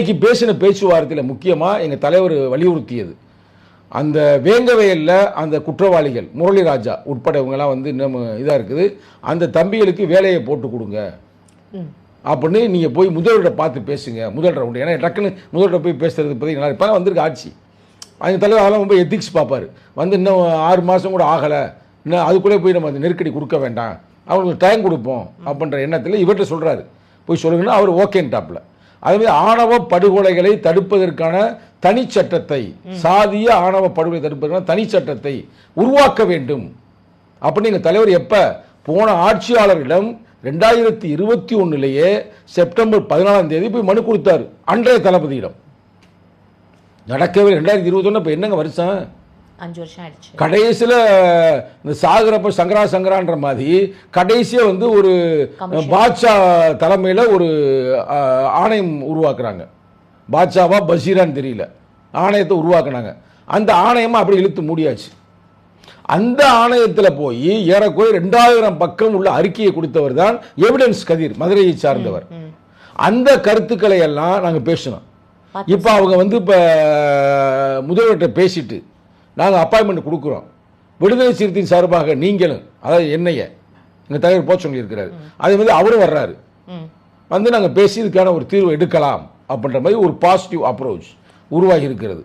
இன்னைக்கு பேசின பேச்சுவார்த்தையில் முக்கியமாக எங்கள் தலைவர் வலியுறுத்தியது, அந்த வேங்கவயலில் அந்த குற்றவாளிகள் முரளிராஜா உட்படவங்கலாம் வந்து இன்னும் இதாக இருக்குது, அந்த தம்பிகளுக்கு வேலையை போட்டு கொடுங்க அப்படின்னு நீங்கள் போய் முதல்வரை பார்த்து பேசுங்க. முதல் ரவுண்டு, ஏன்னா டக்குன்னு முதல்வரை போய் பேசுறது பற்றி நல்லா இப்போ வந்திருக்கு ஆட்சி. அந்த தலைவர் அதெல்லாம் ரொம்ப எத்திக்ஸ் பார்ப்பார். வந்து இன்னும் 6 மாதம் கூட ஆகலை, இன்னும் அதுக்குள்ளே போய் நம்ம அந்த நெருக்கடி கொடுக்க வேண்டாம், அவங்களுக்கு டைம் கொடுப்போம் அப்படின்ற எண்ணத்தில் இவர்கிட்ட சொல்கிறாரு, போய் சொல்லுங்கன்னா அவர் ஓகேன்டாப்பில். அதுமாதிரி ஆணவ படுகொலைகளை தடுப்பதற்கான தனிச்சட்டத்தை, சாதிய ஆணவ படுகொலை தடுப்பதற்கான தனிச்சட்டத்தை உருவாக்க வேண்டும் அப்படின்னு எங்கள் தலைவர் எப்போ போன ஆட்சியாளரிடம் 2021 செப்டம்பர் 14 போய் மனு கொடுத்தாரு அன்றைய தளபதியிடம். நடக்கவே 2021 இப்போ என்னங்க வருஷம், 5 வருஷம் ஆயிடுச்சு. கடைசியில் இந்த சாகுறப்ப சங்கரான்ற மாதிரி கடைசியாக வந்து ஒரு பாட்ஷா தலைமையில் ஒரு ஆணையம் உருவாக்குறாங்க. பாட்ஷாவா பஷீரான்னு தெரியல, ஆணையத்தை உருவாக்குனாங்க. அந்த ஆணையமாக அப்படி இழுத்து மூடியாச்சு. அந்த ஆணையத்தில் போய் ஏறக்குறைய 2000 பக்கம் உள்ள அறிக்கையை கொடுத்தவர் தான் எவிடன்ஸ் கதிர், மதுரையை சார்ந்தவர். அந்த கருத்துக்களை எல்லாம் நாங்கள் பேசினோம். இப்போ அவங்க வந்து இப்போ முதல்வர்கிட்ட பேசிட்டு நாங்கள் அப்பாயின்மெண்ட் கொடுக்குறோம், விடுதலை சிறுத்தையின் சார்பாக நீங்களும், அதாவது என்னைய எங்கள் தலைவர் போக சொல்லியிருக்கிறாரு, அதே மாதிரி அவரும் வர்றாரு, வந்து நாங்கள் பேசி இதுக்கான ஒரு தீர்வு எடுக்கலாம் அப்படின்ற மாதிரி ஒரு பாசிட்டிவ் அப்ரோச் உருவாகி இருக்கிறது.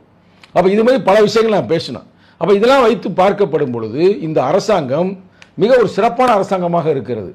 அப்போ இது மாதிரி பல விஷயங்கள் நான் பேசினோம். அப்போ இதெல்லாம் வைத்து பார்க்கப்படும் பொழுது இந்த அரசாங்கம் மிக ஒரு சிறப்பான அரசாங்கமாக இருக்கிறது.